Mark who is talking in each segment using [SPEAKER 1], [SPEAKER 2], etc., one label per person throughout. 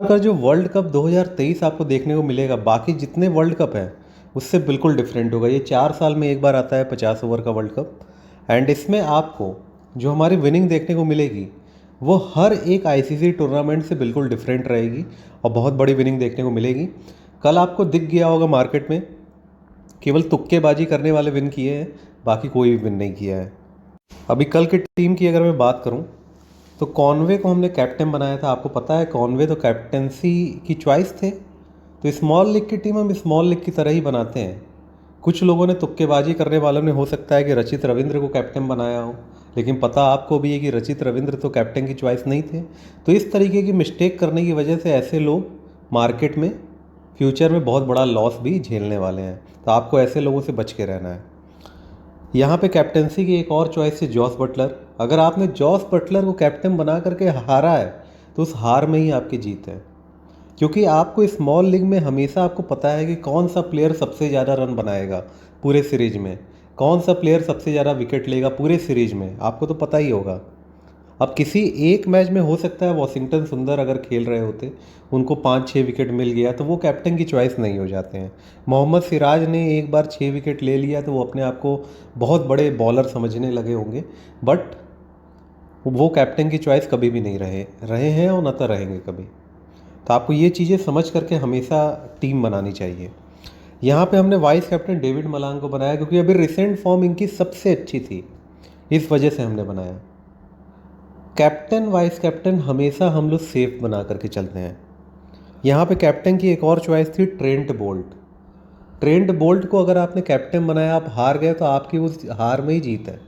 [SPEAKER 1] का जो world cup 2023 आपको देखने को मिलेगा बाकी जितने वर्ल्ड कप हैं उससे बिल्कुल डिफरेंट होगा। ये 4 साल में एक बार आता है 50 ओवर का वर्ल्ड कप। एंड इसमें आपको जो हमारी विनिंग देखने को मिलेगी वो हर एक आईसीसी टूर्नामेंट से बिल्कुल डिफरेंट रहेगी और बहुत बड़ी विनिंग देखने को मिलेगी। कल आपको दिख गया होगा मार्केट में केवल तुक्केबाजी करने वाले विन किए हैं, बाकी कोई भी विन नहीं किया है। अभी कल की टीम की अगर मैं बात करूं तो कॉनवे को हमने कैप्टन बनाया था। आपको पता है कॉनवे तो कैप्टनसी की चॉइस थे। तो स्मॉल लीग की टीम हम स्मॉल लीग की तरह ही बनाते हैं। कुछ लोगों ने तुक्केबाजी करने वालों ने हो सकता है कि रचित रविंद्र को कैप्टन बनाया हो, लेकिन पता आपको भी है कि रचित रविंद्र तो कैप्टन की चॉइस नहीं थे। तो इस तरीके की मिस्टेक करने की वजह से ऐसे लोग मार्केट में फ्यूचर में बहुत बड़ा लॉस भी झेलने वाले हैं। तो आपको ऐसे लोगों से बच के रहना है। यहाँ पे कैप्टनसी की एक और चॉइस है जॉस बटलर। अगर आपने जॉस बटलर को कैप्टन बना करके हारा है तो उस हार में ही आपकी जीत है, क्योंकि आपको स्मॉल लीग में हमेशा आपको पता है कि कौन सा प्लेयर सबसे ज़्यादा रन बनाएगा पूरे सीरीज में, कौन सा प्लेयर सबसे ज़्यादा विकेट लेगा पूरे सीरीज में, आपको तो पता ही होगा। अब किसी एक मैच में हो सकता है वॉशिंगटन सुंदर अगर खेल रहे होते, उनको 5-6 विकेट मिल गया तो वो कैप्टन की चॉइस नहीं हो जाते हैं। मोहम्मद सिराज ने एक बार 6 विकेट ले लिया तो वो अपने आप को बहुत बड़े बॉलर समझने लगे होंगे, बट वो कैप्टन की चॉइस कभी भी नहीं रहे रहे हैं और न तो रहेंगे कभी। तो आपको ये चीज़ें समझ करके हमेशा टीम बनानी चाहिए। यहाँ पे हमने वाइस कैप्टन डेविड मलांग को बनाया क्योंकि अभी रिसेंट फॉर्म इनकी सबसे अच्छी थी, इस वजह से हमने बनाया। कैप्टन वाइस कैप्टन हमेशा हम लोग सेफ बना करके चलते हैं। यहाँ पे कैप्टन की एक और चॉइस थी ट्रेंट बोल्ट। ट्रेंट बोल्ट को अगर आपने कैप्टन बनाया, आप हार गए तो आपकी उस हार में ही जीत है,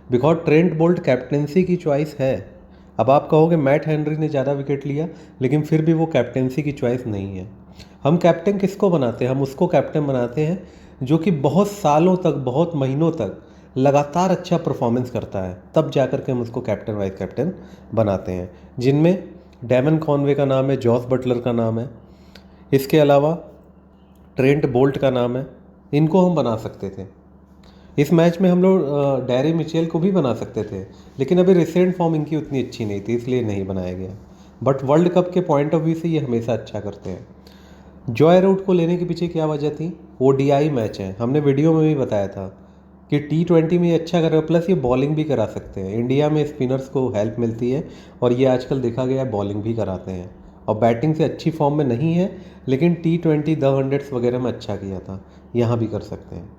[SPEAKER 1] बिकॉज ट्रेंट बोल्ट कैप्टनसी की चॉइस है। अब आप कहोगे मैट हेनरी ने ज़्यादा विकेट लिया, लेकिन फिर भी वो कैप्टनसी की चॉइस नहीं है। हम कैप्टन किसको बनाते हैं? हम उसको कैप्टन बनाते हैं जो कि बहुत सालों तक, बहुत महीनों तक लगातार अच्छा परफॉर्मेंस करता है, तब जा कर के हम उसको कैप्टन वाइस कैप्टन बनाते हैं, जिनमें डेमन कॉनवे का नाम है, जॉस बटलर का नाम है, इसके अलावा ट्रेंट बोल्ट का नाम है। इनको हम बना सकते थे। इस मैच में हम लोग डैरी मिचेल को भी बना सकते थे, लेकिन अभी रिसेंट फॉर्म इनकी उतनी अच्छी नहीं थी इसलिए नहीं बनाया गया। बट वर्ल्ड कप के पॉइंट ऑफ व्यू से ये हमेशा अच्छा करते हैं। जॉय रूट को लेने के पीछे क्या वजह थी? ओडीआई मैच है, हमने वीडियो में भी बताया था कि T20 में ये अच्छा कर रहे हो, प्लस ये बॉलिंग भी करा सकते हैं। इंडिया में स्पिनर्स को हेल्प मिलती है और ये आजकल देखा गया है बॉलिंग भी कराते हैं, और बैटिंग से अच्छी फॉर्म में नहीं है, लेकिन T20 द हंड्रेड्स वगैरह में अच्छा किया था, यहाँ भी कर सकते हैं।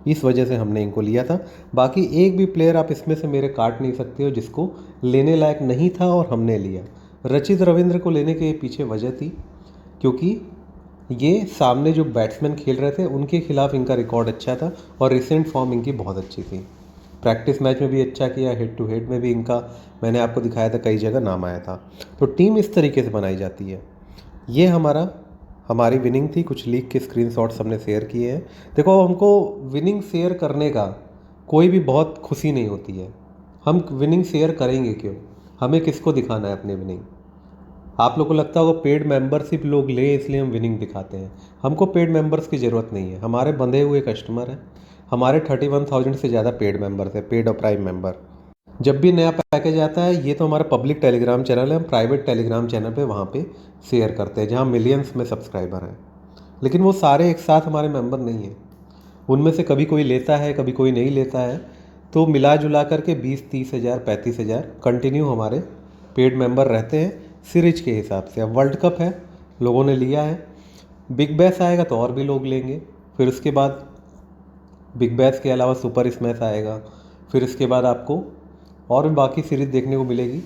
[SPEAKER 1] इस वजह से हमने इनको लिया था। बाकी एक भी प्लेयर आप इसमें से मेरे काट नहीं सकते हो जिसको लेने लायक नहीं था और हमने लिया। रचित रविंद्र को लेने के पीछे वजह थी क्योंकि ये सामने जो बैट्समैन खेल रहे थे उनके खिलाफ इनका रिकॉर्ड अच्छा था और रिसेंट फॉर्म इनकी बहुत अच्छी थी। प्रैक्टिस मैच में भी अच्छा किया, हेड टू हेड में भी इनका मैंने आपको दिखाया था कई जगह नाम आया था। तो टीम इस तरीके से बनाई जाती है। ये हमारी विनिंग थी। कुछ लीग के स्क्रीनशॉट्स हमने शेयर किए हैं। देखो, हमको विनिंग शेयर करने का कोई भी बहुत खुशी नहीं होती है। हम विनिंग शेयर करेंगे क्यों? हमें किसको दिखाना है अपनी विनिंग? आप लोग को लगता होगा पेड मेंबरशिप लोग लें इसलिए हम विनिंग दिखाते हैं। हमको पेड मेंबर्स की ज़रूरत नहीं है। हमारे बंधे हुए कस्टमर हैं। हमारे 31,000 से ज़्यादा पेड मेंबर्स हैं, पेड और प्राइम मेंबर। जब भी नया पैकेज आता है, ये तो हमारा पब्लिक टेलीग्राम चैनल है, हम प्राइवेट टेलीग्राम चैनल पे वहाँ पे शेयर करते हैं जहाँ मिलियंस में सब्सक्राइबर हैं। लेकिन वो सारे एक साथ हमारे मेंबर नहीं हैं। उनमें से कभी कोई लेता है, कभी कोई नहीं लेता है। तो मिला जुला करके 20-30 हज़ार 35 हज़ार कंटिन्यू हमारे पेड मेंबर रहते हैं सीरीज के हिसाब से। अब वर्ल्ड कप है, लोगों ने लिया है। बिग बैश आएगा तो और भी लोग लेंगे। फिर उसके बाद बिग बैश के अलावा सुपर स्मैश आएगा। फिर इसके बाद आपको और भी बाकी सीरीज देखने को मिलेगी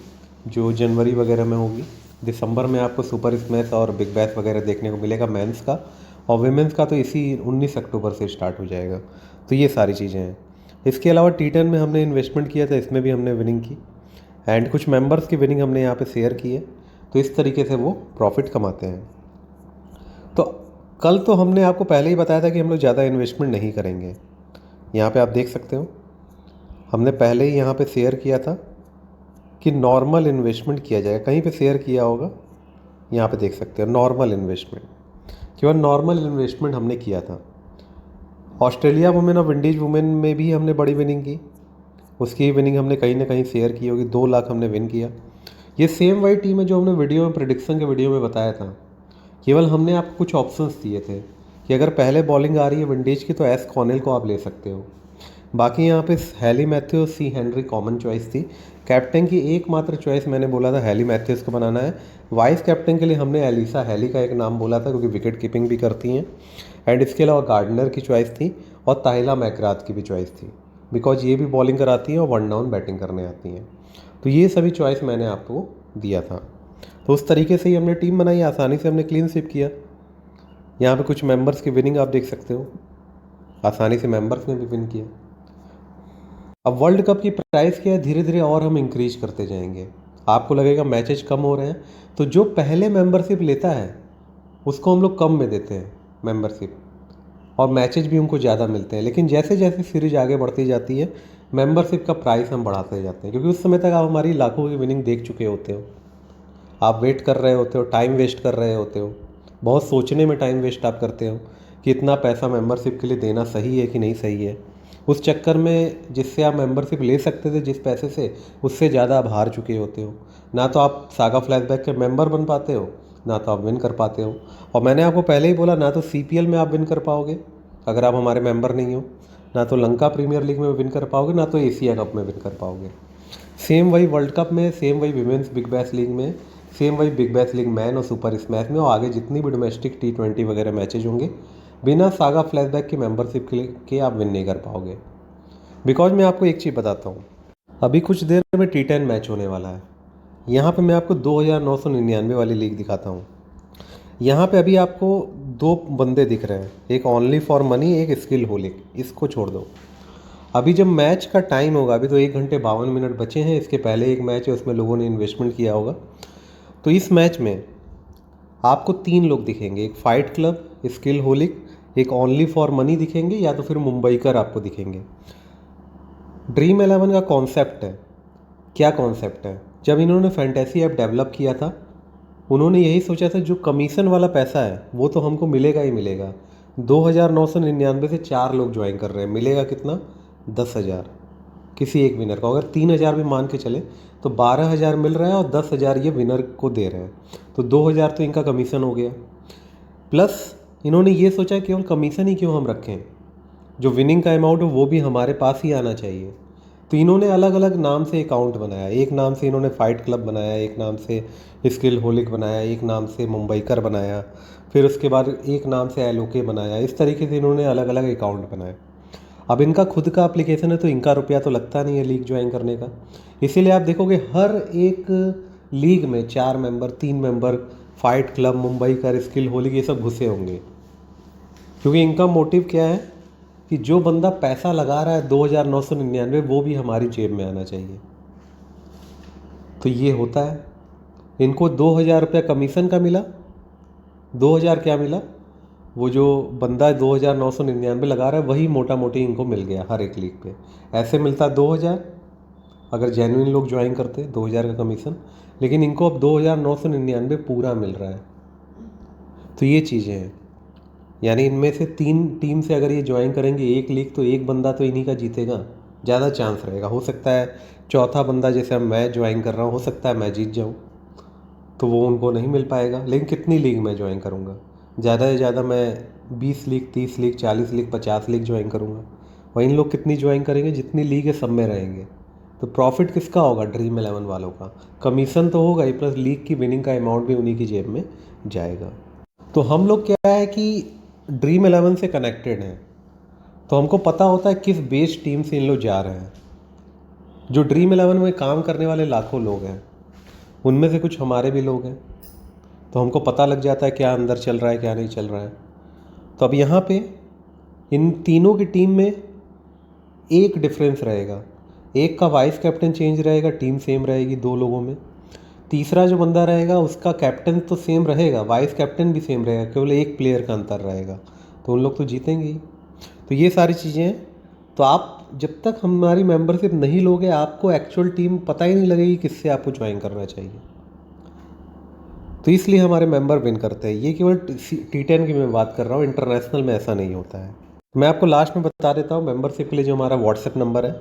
[SPEAKER 1] जो जनवरी वगैरह में होगी। दिसंबर में आपको सुपर स्मैश और बिग बैश वगैरह देखने को मिलेगा मेंस का, और विमेंस का तो इसी 19 अक्टूबर से स्टार्ट हो जाएगा। तो ये सारी चीज़ें हैं। इसके अलावा T10 में हमने इन्वेस्टमेंट किया था, इसमें भी हमने विनिंग की, एंड कुछ मेंबर्स की विनिंग हमने यहाँ पे शेयर की है। तो इस तरीके से वो प्रॉफिट कमाते हैं। तो कल तो हमने आपको पहले ही बताया था कि हम लोग ज़्यादा इन्वेस्टमेंट नहीं करेंगे। यहाँ पे आप देख सकते हो, हमने पहले ही यहाँ पे शेयर किया था कि नॉर्मल इन्वेस्टमेंट किया जाएगा। कहीं पे शेयर किया होगा, यहाँ पे देख सकते हो नॉर्मल इन्वेस्टमेंट, केवल नॉर्मल इन्वेस्टमेंट हमने किया था। ऑस्ट्रेलिया वुमेन और विंडीज़ वुमेन में भी हमने बड़ी विनिंग की, उसकी विनिंग हमने कहीं ना कहीं शेयर की होगी। 2 लाख हमने विन किया। ये सेम वही टीम है जो हमने वीडियो में प्रेडिक्शन के वीडियो में बताया था। केवल हमने आपको कुछ ऑप्शंस दिए थे कि अगर पहले बॉलिंग आ रही है विंडीज की तो एस कॉनेल को आप ले सकते हो। बाकी यहाँ पे हैली मैथ्यूज सी हेनरी कॉमन चॉइस थी। कैप्टन की एकमात्र चॉइस मैंने बोला था हैली मैथ्यूज को बनाना है। वाइस कैप्टन के लिए हमने एलिसा हैली का एक नाम बोला था क्योंकि विकेट कीपिंग भी करती हैं। एंड इसके अलावा गार्डनर की चॉइस थी और ताहिला मैकग्राथ की भी चॉइस थी, बिकॉज ये भी बॉलिंग कराती हैं और वन डाउन बैटिंग करने आती हैं। तो ये सभी चॉइस मैंने आपको दिया था। तो उस तरीके से ही हमने टीम बनाई, आसानी से हमने क्लीन स्वीप किया। यहाँ पे कुछ मेंबर्स की विनिंग आप देख सकते हो, आसानी से मेंबर्स ने भी विन किया। अब वर्ल्ड कप की प्राइस क्या है, धीरे धीरे और हम इंक्रीज करते जाएंगे। आपको लगेगा मैचेज कम हो रहे हैं, तो जो पहले मेंबरशिप लेता है उसको हम लोग कम में देते हैं मेंबरशिप, और मैचेज भी उनको ज़्यादा मिलते हैं। लेकिन जैसे जैसे सीरीज आगे बढ़ती जाती है मेंबरशिप का प्राइस हम बढ़ाते जाते हैं, क्योंकि उस समय तक आप हमारी लाखों की विनिंग देख चुके होते हो। आप वेट कर रहे होते हो, टाइम वेस्ट कर रहे होते हो, बहुत सोचने में टाइम वेस्ट आप करते हो कि इतना पैसा मेंबरशिप के लिए देना सही है कि नहीं सही है। उस चक्कर में जिससे आप मेंबरशिप ले सकते थे जिस पैसे से, उससे ज़्यादा आप हार चुके होते हो। ना तो आप सागा फ्लैशबैक के मेंबर बन पाते हो, ना तो आप विन कर पाते हो। और मैंने आपको पहले ही बोला, ना तो CPL में आप विन कर पाओगे अगर आप हमारे मेंबर नहीं हो, ना तो लंका प्रीमियर लीग में विन कर पाओगे, ना तो एशिया कप में विन कर पाओगे। सेम वही वर्ल्ड कप में, सेम वही विमेंस बिग बैश लीग में, सेम वही बिग बैश लीग मैन और सुपर स्मैश में, और आगे जितनी भी डोमेस्टिक T20 वगैरह मैचेज होंगे, बिना सागा फ्लैशबैक की मेंबरशिप के आप विन नहीं कर पाओगे। बिकॉज मैं आपको एक चीज़ बताता हूँ, अभी कुछ देर में T10 मैच होने वाला है। यहाँ पे मैं आपको 2999 वाली लीग दिखाता हूँ। यहाँ पे अभी आपको दो बंदे दिख रहे हैं, एक ओनली फॉर मनी, एक स्किल होलिक। इसको छोड़ दो। अभी जब मैच का टाइम होगा, अभी तो 1 घंटे 52 मिनट बचे हैं, इसके पहले एक मैच है उसमें लोगों ने इन्वेस्टमेंट किया होगा। तो इस मैच में आपको 3 लोग दिखेंगे, एक फाइट क्लब, स्किल होलिक, एक ओनली फॉर मनी दिखेंगे, या तो फिर मुंबईकर आपको दिखेंगे। ड्रीम 11 का कॉन्सेप्ट है, क्या कॉन्सेप्ट है, जब इन्होंने फैंटेसी ऐप डेवलप किया था उन्होंने यही सोचा था जो कमीशन वाला पैसा है वो तो हमको मिलेगा ही मिलेगा। 2999 से 4 लोग ज्वाइन कर रहे हैं, मिलेगा कितना, 10,000 किसी एक विनर को। अगर 3,000 भी मान के चले तो 12,000 मिल रहा है और 10,000 ये विनर को दे रहे हैं, तो 2,000 तो इनका कमीशन हो गया। प्लस इन्होंने ये सोचा केवल कमीशन ही क्यों हम रखें, जो विनिंग का अमाउंट है वो भी हमारे पास ही आना चाहिए। तो इन्होंने अलग अलग नाम से अकाउंट बनाया, एक नाम से इन्होंने फाइट क्लब बनाया, एक नाम से स्किल होलिक बनाया, एक नाम से मुंबईकर बनाया, फिर उसके बाद एक नाम से एलोके बनाया। इस तरीके से इन्होंने अलग अलग अकाउंट बनाए। अब इनका खुद का एप्लीकेशन है तो इनका रुपया तो लगता नहीं है लीग ज्वाइन करने का, इसीलिए आप देखोगे हर एक लीग में 4 member, 3 member, fight club, Mumbaikar, skill holic, ये सब घुसे होंगे। क्योंकि इनका मोटिव क्या है कि जो बंदा पैसा लगा रहा है 2999 वो भी हमारी जेब में आना चाहिए। तो ये होता है। इनको 2,000 रुपया कमीशन का मिला, 2,000 क्या मिला, वो जो बंदा 2999 लगा रहा है वही मोटा मोटी इनको मिल गया हर एक लीग पे। ऐसे मिलता 2,000 अगर जेन्युइन लोग ज्वाइन करते 2,000 का कमीशन, लेकिन इनको अब 2,999 पूरा मिल रहा है। तो ये चीज़ें हैं, यानी इनमें से 3 टीम से अगर ये ज्वाइन करेंगे एक लीग तो एक बंदा तो इन्हीं का जीतेगा, ज़्यादा चांस रहेगा। हो सकता है चौथा बंदा जैसे अब मैं ज्वाइन कर रहा हूँ, हो सकता है मैं जीत जाऊँ, तो वो उनको नहीं मिल पाएगा। लेकिन कितनी लीग मैं ज्वाइन करूँगा, ज़्यादा से ज़्यादा मैं 20 league, 30 league, 40 league, 50 league join करूँगा। वहीं इन लोग कितनी ज्वाइन करेंगे, जितनी लीग है सब में रहेंगे। तो प्रॉफिट किसका होगा, ड्रीम 11 वालों का। कमीशन तो होगा ही, प्लस लीग की विनिंग का अमाउंट भी उन्हीं की जेब में जाएगा। तो हम लोग क्या है कि ड्रीम 11 से कनेक्टेड हैं, तो हमको पता होता है किस बेस टीम से इन लोग जा रहे हैं। जो ड्रीम 11 में काम करने वाले लाखों लोग हैं उनमें से कुछ हमारे भी लोग हैं, तो हमको पता लग जाता है क्या अंदर चल रहा है क्या नहीं चल रहा है। तो अब यहाँ पे इन तीनों की टीम में एक डिफरेंस रहेगा, एक का वाइस कैप्टन चेंज रहेगा, टीम सेम रहेगी 2 लोगों में। तीसरा जो बंदा रहेगा उसका कैप्टन तो सेम रहेगा, वाइस कैप्टन भी सेम रहेगा, केवल एक प्लेयर का अंतर रहेगा, तो उन लोग तो जीतेंगे ही। तो ये सारी चीज़ें हैं। तो आप जब तक हमारी मेंबरशिप नहीं लोगे आपको एक्चुअल टीम पता ही नहीं लगेगी किससे आपको ज्वाइन करना चाहिए। तो इसलिए हमारे मेंबर विन करते हैं। ये केवल T10 की मैं बात कर रहा हूँ, इंटरनेशनल में ऐसा नहीं होता है। मैं आपको लास्ट में बता देता हूँ मेंबरशिप के लिए जो हमारा व्हाट्सएप नंबर है,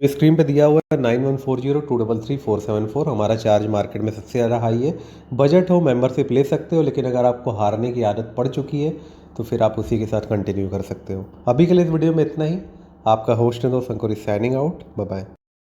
[SPEAKER 1] स्क्रीन पे दिया हुआ है 9140233474। हमारा चार्ज मार्केट में सबसे ज़्यादा हाई है। बजट हो, मेंबरशिप ले सकते हो, लेकिन अगर आपको हारने की आदत पड़ चुकी है तो फिर आप उसी के साथ कंटिन्यू कर सकते हो। अभी के लिए इस वीडियो में इतना ही। आपका होस्ट है दोस्त Ankur signing out. Bye bye.